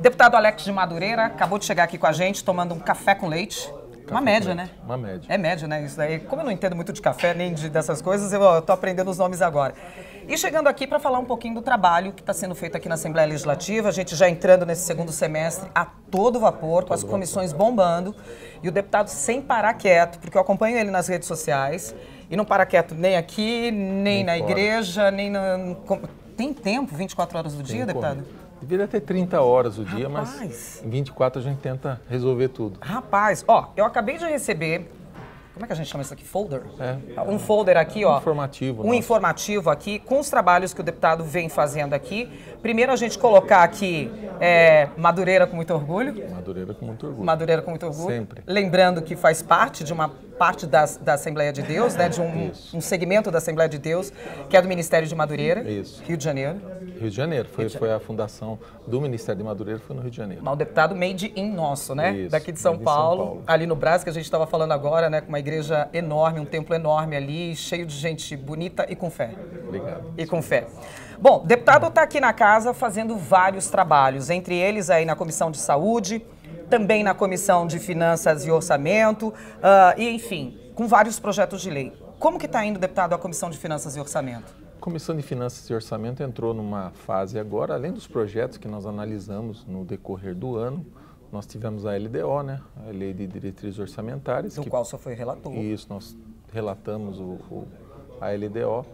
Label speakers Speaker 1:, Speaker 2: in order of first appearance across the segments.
Speaker 1: Deputado Alex de Madureira acabou de chegar aqui com a gente, tomando um café com leite. Uma média, né?
Speaker 2: Uma média.
Speaker 1: É média, né? Isso daí. Como eu não entendo muito de café nem dessas coisas, eu tô aprendendo os nomes agora. E chegando aqui para falar um pouquinho do trabalho que está sendo feito aqui na Assembleia Legislativa, a gente já entrando nesse segundo semestre a todo vapor, com as comissões bombando, e o deputado sem parar quieto, porque eu acompanho ele nas redes sociais, e não para quieto nem aqui, nem na igreja, nem na... Tem tempo, 24 horas do dia, deputado?
Speaker 2: Deveria ter 30 horas o dia, mas em 24 a gente tenta resolver tudo.
Speaker 1: Rapaz, ó, eu acabei de receber, como é que a gente chama isso aqui? Folder?
Speaker 2: É.
Speaker 1: Um folder aqui, ó.
Speaker 2: Informativo.
Speaker 1: Um informativo aqui, com os trabalhos que o deputado vem fazendo aqui. Primeiro a gente colocar aqui Madureira com muito orgulho.
Speaker 2: Madureira com muito orgulho.
Speaker 1: Madureira com muito orgulho.
Speaker 2: Sempre.
Speaker 1: Lembrando que faz parte de uma parte da Assembleia de Deus, né? De um segmento da Assembleia de Deus, que é do Ministério de Madureira,
Speaker 2: Isso.
Speaker 1: Rio de Janeiro.
Speaker 2: Rio de Janeiro. Foi a fundação do Ministério de Madureira, foi no Rio de Janeiro.
Speaker 1: Mas o deputado made in nosso, né?
Speaker 2: Isso,
Speaker 1: daqui de São Paulo, ali no Brás, que a gente estava falando agora, né? Com uma igreja enorme, um templo enorme ali, cheio de gente bonita e com fé.
Speaker 2: Obrigado.
Speaker 1: E com fé. Bom, o deputado está aqui na casa fazendo vários trabalhos, entre eles aí na Comissão de Saúde, também na Comissão de Finanças e Orçamento, e enfim, com vários projetos de lei. Como que está indo, deputado, a Comissão de Finanças e Orçamento?
Speaker 2: A Comissão de Finanças e Orçamento entrou numa fase agora, além dos projetos que nós analisamos no decorrer do ano, nós tivemos a LDO, né? A Lei de Diretrizes Orçamentárias.
Speaker 1: Do qual o senhor foi relator.
Speaker 2: Isso, nós relatamos a LDO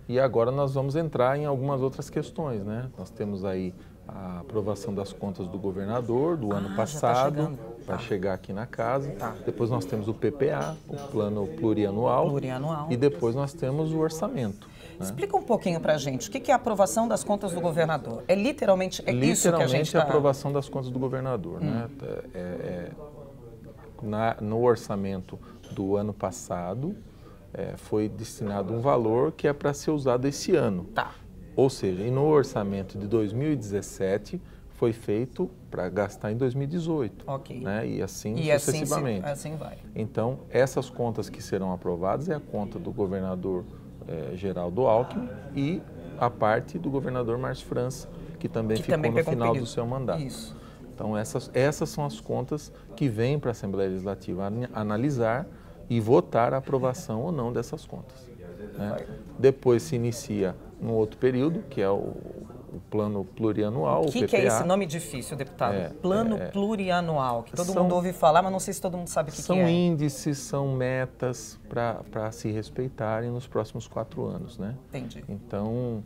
Speaker 2: e agora nós vamos entrar em algumas outras questões, né? Nós temos aí a aprovação das contas do governador do ano passado, vai chegar aqui na casa. Depois nós temos o PPA, o Plano Plurianual. E depois nós temos o orçamento.
Speaker 1: Explica um pouquinho para a gente, o que é a aprovação das contas do governador? É literalmente isso que a gente está...
Speaker 2: Literalmente a aprovação das contas do governador, né? No orçamento do ano passado, foi destinado um valor que é para ser usado esse ano.
Speaker 1: Tá.
Speaker 2: Ou seja, e no orçamento de 2017 foi feito para gastar em 2018.
Speaker 1: Ok.
Speaker 2: Né? E assim sucessivamente.
Speaker 1: Assim vai.
Speaker 2: Então, essas contas que serão aprovadas é a conta do governador Geraldo Alckmin e a parte do governador Márcio França, que também ficou no final do seu mandato.
Speaker 1: Isso.
Speaker 2: Então, essas são as contas que vêm para a Assembleia Legislativa analisar e votar a aprovação ou não dessas contas. Né? Depois se inicia um outro período, que é o Plano Plurianual, o PPA.
Speaker 1: O que é esse nome difícil, deputado? Plano Plurianual, que todo mundo ouve falar, mas não sei se todo mundo sabe o que é.
Speaker 2: São índices, são metas para se respeitarem nos próximos 4 anos, né?
Speaker 1: Entendi.
Speaker 2: Então,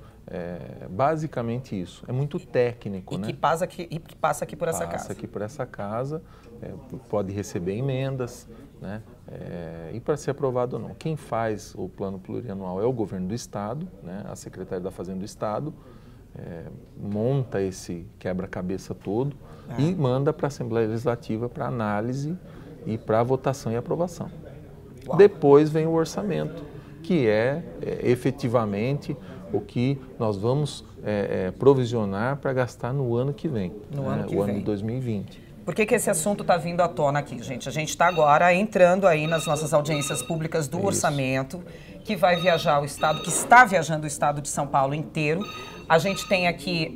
Speaker 2: basicamente isso. É muito técnico, né?
Speaker 1: Que passa aqui por essa casa.
Speaker 2: Passa aqui por essa casa, pode receber emendas, né? E para ser aprovado ou não. Quem faz o plano plurianual é o governo do Estado, né? A Secretaria da Fazenda do Estado, monta esse quebra-cabeça todo e manda para a Assembleia Legislativa para análise e para votação e aprovação. Uau. Depois vem o orçamento, que é efetivamente o que nós vamos provisionar para gastar no ano que vem, o ano de 2020.
Speaker 1: Por que esse assunto está vindo à tona aqui, gente? A gente está agora entrando aí nas nossas audiências públicas do orçamento, que vai viajar o Estado, que está viajando o Estado de São Paulo inteiro. A gente tem aqui,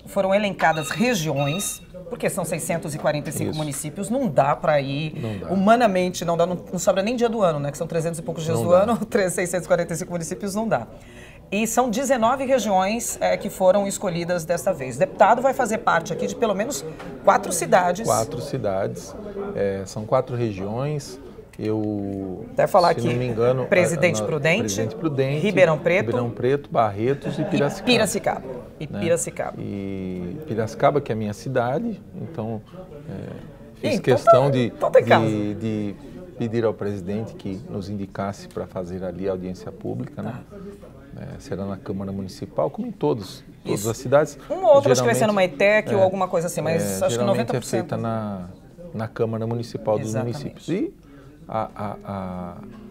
Speaker 1: foram elencadas regiões, porque são 645 municípios, não dá para ir, humanamente não dá, não sobra nem dia do ano, né? Que são 300 e poucos dias do ano, 645 municípios não dá. E são 19 regiões que foram escolhidas desta vez. O deputado vai fazer parte aqui de pelo menos 4 cidades.
Speaker 2: 4 cidades, são 4 regiões.
Speaker 1: Até falar aqui,
Speaker 2: se não me engano,
Speaker 1: Presidente Prudente, Ribeirão Preto,
Speaker 2: Barretos e Piracicaba.
Speaker 1: E Piracicaba.
Speaker 2: E Piracicaba, que é a minha cidade, então fiz questão de pedir ao presidente que nos indicasse para fazer ali a audiência pública, né? Será na Câmara Municipal, como em todas as cidades.
Speaker 1: Um ou outro, acho que vai ser numa ETEC ou alguma coisa assim, mas acho que 90%.
Speaker 2: É feita na Câmara Municipal dos municípios. E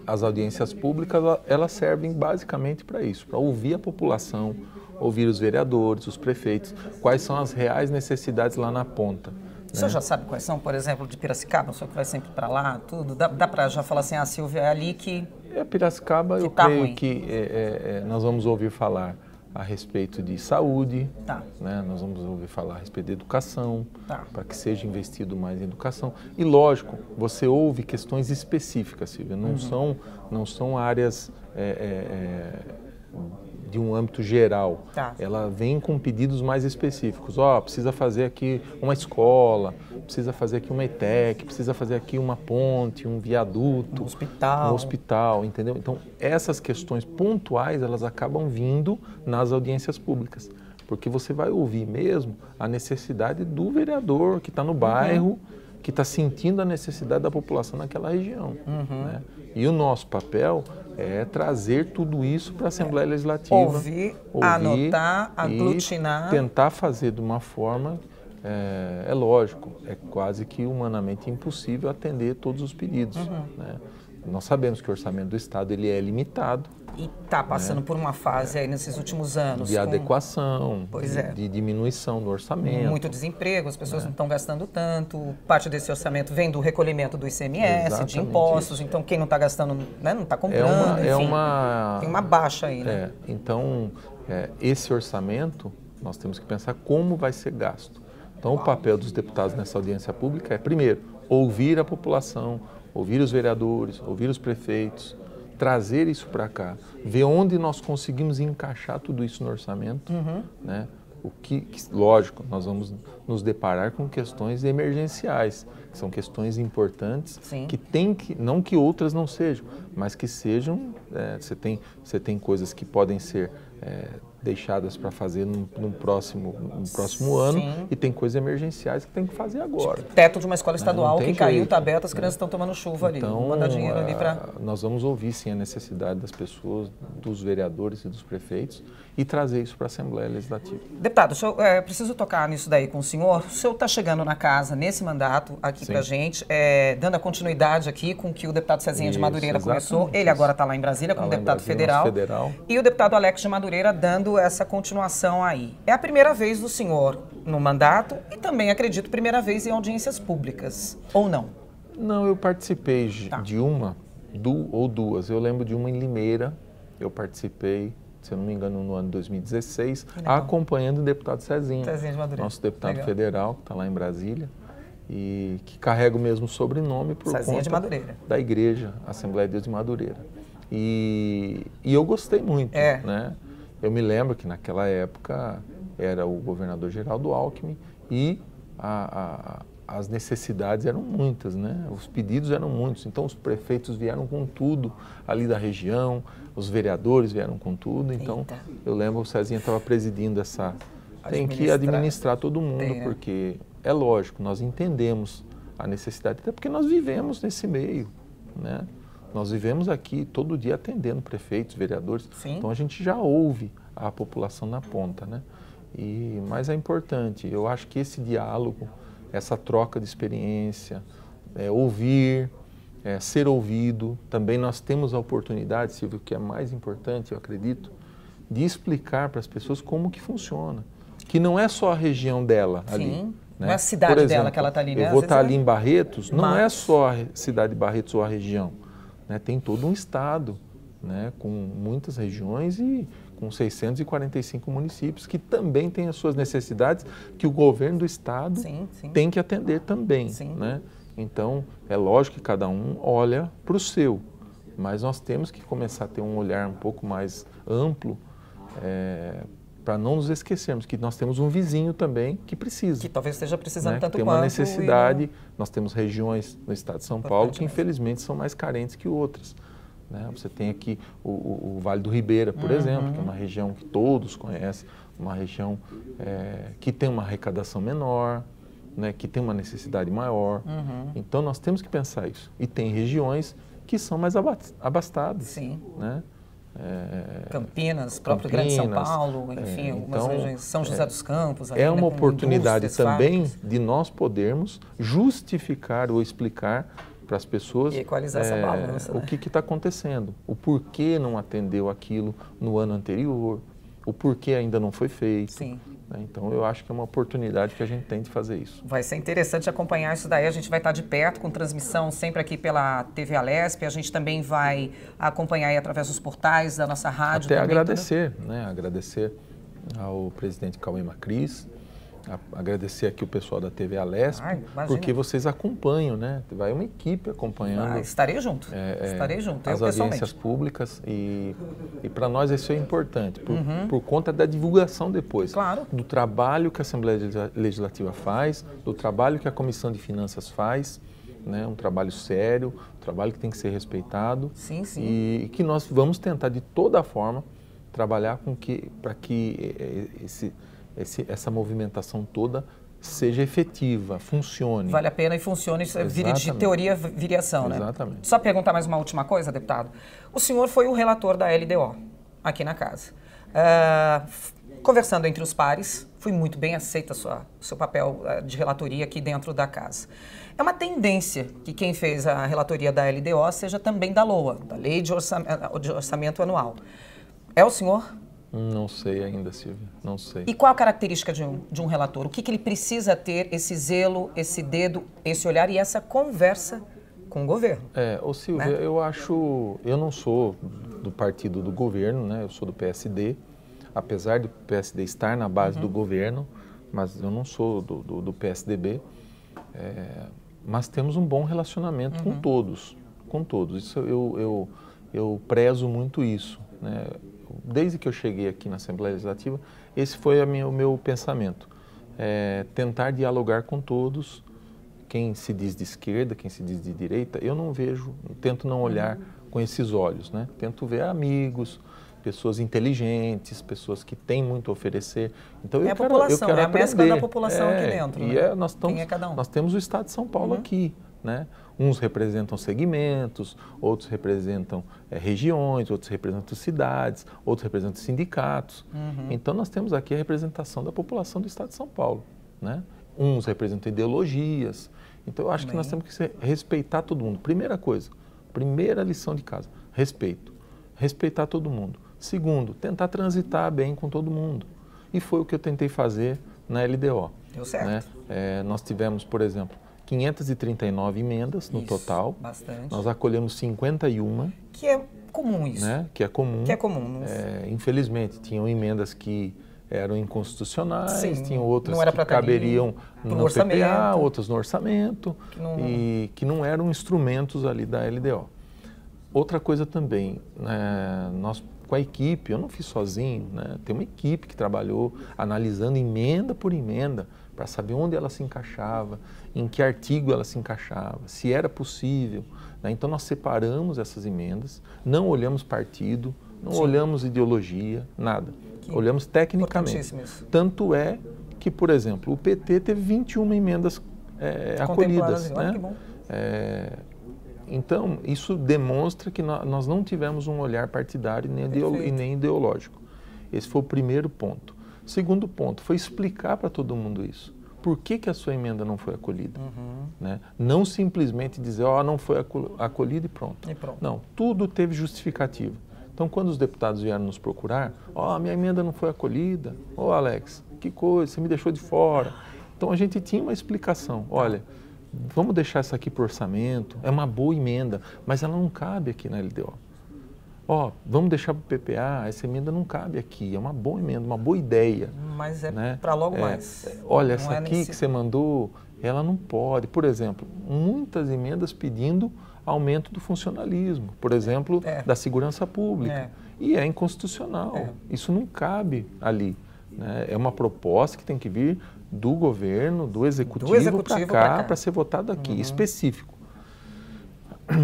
Speaker 2: as audiências públicas, elas servem basicamente para isso, para ouvir a população, ouvir os vereadores, os prefeitos, quais são as reais necessidades lá na ponta.
Speaker 1: O senhor já sabe quais são, por exemplo, de Piracicaba, o senhor que vai sempre para lá, tudo? Dá para já falar assim, Silvia, é ali que...
Speaker 2: Piracicaba, eu creio que nós vamos ouvir falar a respeito de saúde,
Speaker 1: Tá.
Speaker 2: né? Nós vamos ouvir falar a respeito de educação,
Speaker 1: Tá.
Speaker 2: para que seja investido mais em educação. E lógico, você ouve questões específicas, Silvia, não são áreas de um âmbito geral.
Speaker 1: Tá.
Speaker 2: Ela vem com pedidos mais específicos. Precisa fazer aqui uma escola, precisa fazer aqui uma ETEC, precisa fazer aqui uma ponte, um viaduto,
Speaker 1: Um
Speaker 2: hospital, entendeu? Então, essas questões pontuais, elas acabam vindo nas audiências públicas, porque você vai ouvir mesmo a necessidade do vereador que está no bairro, que está sentindo a necessidade da população naquela região. Né? E o nosso papel é trazer tudo isso para a Assembleia Legislativa.
Speaker 1: Ouvir, anotar, aglutinar.
Speaker 2: E tentar fazer de uma forma, é lógico, é quase que humanamente impossível atender todos os pedidos. Né? Nós sabemos que o orçamento do Estado ele é limitado.
Speaker 1: E está passando por uma fase aí nesses últimos anos.
Speaker 2: De adequação, de diminuição do orçamento.
Speaker 1: Muito desemprego, as pessoas não estão gastando tanto. Parte desse orçamento vem do recolhimento do ICMS, exatamente, de impostos. Isso. Então, quem não está gastando, né, não está comprando. Tem uma baixa aí. Né?
Speaker 2: Então, esse orçamento, nós temos que pensar como vai ser gasto. Então, o papel dos deputados nessa audiência pública é, primeiro, ouvir a população, ouvir os vereadores, ouvir os prefeitos, trazer isso para cá, ver onde nós conseguimos encaixar tudo isso no orçamento, né? Lógico, nós vamos nos deparar com questões emergenciais, que são questões importantes, não que outras não sejam, mas que sejam, você tem coisas que podem ser deixadas para fazer no próximo ano, e tem coisas emergenciais que tem que fazer agora.
Speaker 1: Teto de uma escola estadual que caiu, está aberto, as crianças estão tomando chuva ali.
Speaker 2: Então,
Speaker 1: mandar dinheiro ali para...
Speaker 2: Nós vamos ouvir sim a necessidade das pessoas, dos vereadores e dos prefeitos, e trazer isso para a Assembleia Legislativa.
Speaker 1: Deputado, preciso tocar nisso daí com o senhor. O senhor está chegando na casa nesse mandato aqui para a gente, dando a continuidade aqui com o que o deputado Cezinha de Madureira começou. Ele agora está lá em Brasília como deputado federal. E o deputado Alex de Madureira dando essa continuação aí. É a primeira vez do senhor no mandato e também, acredito, primeira vez em audiências públicas, ou não?
Speaker 2: Não, eu participei de uma ou duas. Eu lembro de uma em Limeira, eu participei, se eu não me engano, no ano de 2016, acompanhando o deputado Cezinha de Madureira, nosso deputado federal, que está lá em Brasília, e que carrega o mesmo sobrenome por conta da igreja, Assembleia de Deus de Madureira. E eu gostei muito, né? Eu me lembro que naquela época era o governador Geraldo Alckmin e as necessidades eram muitas, né? Os pedidos eram muitos, então os prefeitos vieram com tudo ali da região, os vereadores vieram com tudo, então eu lembro o Cezinha estava presidindo essa... Tem que administrar todo mundo, porque é lógico, nós entendemos a necessidade, até porque nós vivemos nesse meio, né? Nós vivemos aqui todo dia atendendo prefeitos, vereadores, então a gente já ouve a população na ponta, né? Mas é importante, eu acho que esse diálogo, essa troca de experiência, ouvir, ser ouvido, também nós temos a oportunidade, Silvio, que é mais importante, eu acredito, de explicar para as pessoas como que funciona, que não é só a região dela ali. Né?
Speaker 1: Não é a cidade dela que ela está ali, né?
Speaker 2: Eu vou estar ali em Barretos, não é só a cidade de Barretos ou a região, né? Tem todo um estado, né? Com muitas regiões e com 645 municípios que também têm as suas necessidades que o governo do estado tem que atender também, né? Então, é lógico que cada um olha para o seu, mas nós temos que começar a ter um olhar um pouco mais amplo para não nos esquecermos que nós temos um vizinho também que precisa.
Speaker 1: Que talvez esteja precisando, né?
Speaker 2: Tanto quanto. Tem uma necessidade, nós temos regiões no estado de São Paulo que infelizmente são mais carentes que outras. Né? Você tem aqui o Vale do Ribeira, por exemplo, que é uma região que todos conhecem, uma região que tem uma arrecadação menor, né? Que tem uma necessidade maior. Então nós temos que pensar isso. E tem regiões que são mais abastadas. Né?
Speaker 1: Campinas, próprio Grande São Paulo, enfim, algumas regiões, São José dos Campos. Ali,
Speaker 2: uma oportunidade também de nós podermos justificar ou explicar para as pessoas
Speaker 1: equalizar essa balança,
Speaker 2: o que está acontecendo, o porquê não atendeu aquilo no ano anterior, o porquê ainda não foi feito. Então, eu acho que é uma oportunidade que a gente tem de fazer isso.
Speaker 1: Vai ser interessante acompanhar isso daí. A gente vai estar de perto com transmissão sempre aqui pela TV Alesp. A gente também vai acompanhar aí através dos portais da nossa rádio.
Speaker 2: Até também, agradecer, né? Agradecer ao presidente Cauê Macris, agradecer aqui o pessoal da TV Alesp, porque vocês acompanham, né? Vai uma equipe acompanhando.
Speaker 1: Estarei junto, estarei junto,
Speaker 2: as audiências públicas e para nós isso é importante, por conta da divulgação depois, do trabalho que a Assembleia Legislativa faz, do trabalho que a Comissão de Finanças faz, né? Um trabalho sério, um trabalho que tem que ser respeitado.
Speaker 1: Sim, sim.
Speaker 2: E que nós vamos tentar de toda forma trabalhar para que essa movimentação toda seja efetiva, funcione.
Speaker 1: Vale a pena e funcione, vire de teoria, vire ação, né?
Speaker 2: Exatamente.
Speaker 1: Só perguntar mais uma última coisa, deputado. O senhor foi o relator da LDO aqui na casa. Conversando entre os pares, foi muito bem aceita o seu papel de relatoria aqui dentro da casa. É uma tendência que quem fez a relatoria da LDO seja também da LOA, da Lei de Orçamento Anual. É o senhor?
Speaker 2: Não sei ainda, Silvia, não sei.
Speaker 1: E qual a característica de um relator? O que ele precisa ter, esse zelo, esse dedo, esse olhar e essa conversa com o governo?
Speaker 2: Ô Silvia, né? Eu não sou do partido do governo, né? Eu sou do PSD, apesar do PSD estar na base do governo, mas eu não sou do PSDB. Mas temos um bom relacionamento com todos, Isso eu prezo muito isso, né? Desde que eu cheguei aqui na Assembleia Legislativa, esse foi o meu pensamento. Tentar dialogar com todos, quem se diz de esquerda, quem se diz de direita, eu não vejo, tento não olhar com esses olhos, né? Tento ver amigos, pessoas inteligentes, pessoas que têm muito a oferecer. Então eu quero aprender.
Speaker 1: É a mescla da população aqui dentro.
Speaker 2: E nós temos o Estado de São Paulo aqui, né? Uns representam segmentos, outros representam regiões, outros representam cidades, outros representam sindicatos. Então nós temos aqui a representação da população do Estado de São Paulo, né? Uns representam ideologias. Então eu acho que nós temos que respeitar todo mundo. Primeira coisa, primeira lição de casa, respeito. Respeitar todo mundo. Segundo, tentar transitar bem com todo mundo. E foi o que eu tentei fazer na LDO.
Speaker 1: Deu certo.
Speaker 2: Né? Nós tivemos, por exemplo, 539 emendas no total.
Speaker 1: Bastante.
Speaker 2: Nós acolhemos 51.
Speaker 1: Que é comum isso.
Speaker 2: Né? Que é comum.
Speaker 1: Que é comum.
Speaker 2: Infelizmente, tinham emendas que eram inconstitucionais, tinham outras que caberiam no PPA, outras no orçamento, e que não eram instrumentos ali da LDO. Outra coisa também, nós com a equipe, eu não fiz sozinho, né? Tem uma equipe que trabalhou analisando emenda por emenda para saber onde ela se encaixava, em que artigo ela se encaixava, se era possível, né? Então nós separamos essas emendas, não olhamos partido, não olhamos ideologia, nada. Olhamos tecnicamente. Tanto é que, por exemplo, o PT teve 21 emendas acolhidas. Né?
Speaker 1: Que bom.
Speaker 2: Então, isso demonstra que nós não tivemos um olhar partidário e nem ideológico. Esse foi o primeiro ponto. Segundo ponto, foi explicar para todo mundo isso. Por que a sua emenda não foi acolhida? Né? Não simplesmente dizer, não foi acolhida e pronto. Não, tudo teve justificativa. Então, quando os deputados vieram nos procurar, minha emenda não foi acolhida. Alex, que coisa, você me deixou de fora. Então, a gente tinha uma explicação. Olha, vamos deixar isso aqui para o orçamento, é uma boa emenda, mas ela não cabe aqui na LDO. Vamos deixar para o PPA, essa emenda não cabe aqui, é uma boa emenda, uma boa ideia.
Speaker 1: Mas
Speaker 2: né?
Speaker 1: para logo mais.
Speaker 2: Olha, essa aqui que você mandou, ela não pode. Por exemplo, muitas emendas pedindo aumento do funcionalismo, por exemplo, da segurança pública. E é inconstitucional, isso não cabe ali. Né? É uma proposta que tem que vir do governo, do executivo para cá, para ser votado aqui, específico.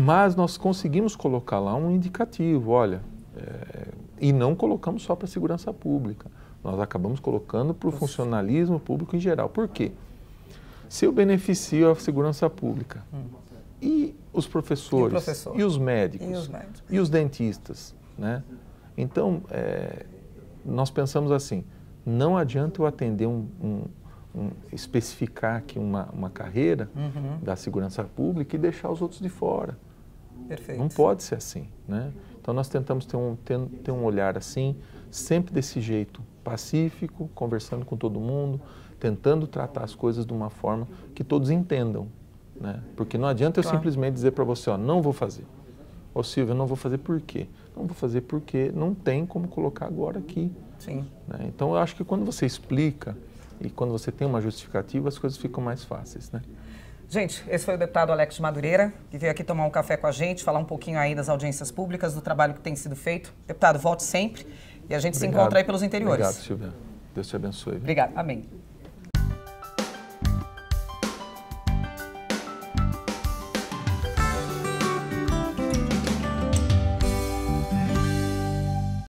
Speaker 2: Mas nós conseguimos colocar lá um indicativo, olha, e não colocamos só para a segurança pública, nós acabamos colocando para o funcionalismo público em geral. Por quê? Se eu beneficio a segurança pública e os professores, e os médicos, e os dentistas, né? Então, nós pensamos assim, não adianta eu atender especificar aqui uma carreira da segurança pública e deixar os outros de fora.
Speaker 1: Perfeito.
Speaker 2: Não pode ser assim, né? Então nós tentamos ter um olhar assim, sempre desse jeito pacífico, conversando com todo mundo, tentando tratar as coisas de uma forma que todos entendam, né? Porque não adianta eu simplesmente dizer para você, não vou fazer. Ô Silvio, eu não vou fazer por quê? Não vou fazer porque não tem como colocar agora aqui.
Speaker 1: Sim.
Speaker 2: Né? Então, eu acho que quando você explica e quando você tem uma justificativa, as coisas ficam mais fáceis, né?
Speaker 1: Gente, esse foi o deputado Alex Madureira, que veio aqui tomar um café com a gente, falar um pouquinho aí das audiências públicas, do trabalho que tem sido feito. Deputado, volte sempre e a gente se encontra aí pelos interiores.
Speaker 2: Obrigado, Silvia. Deus te abençoe.
Speaker 1: Obrigado. Amém.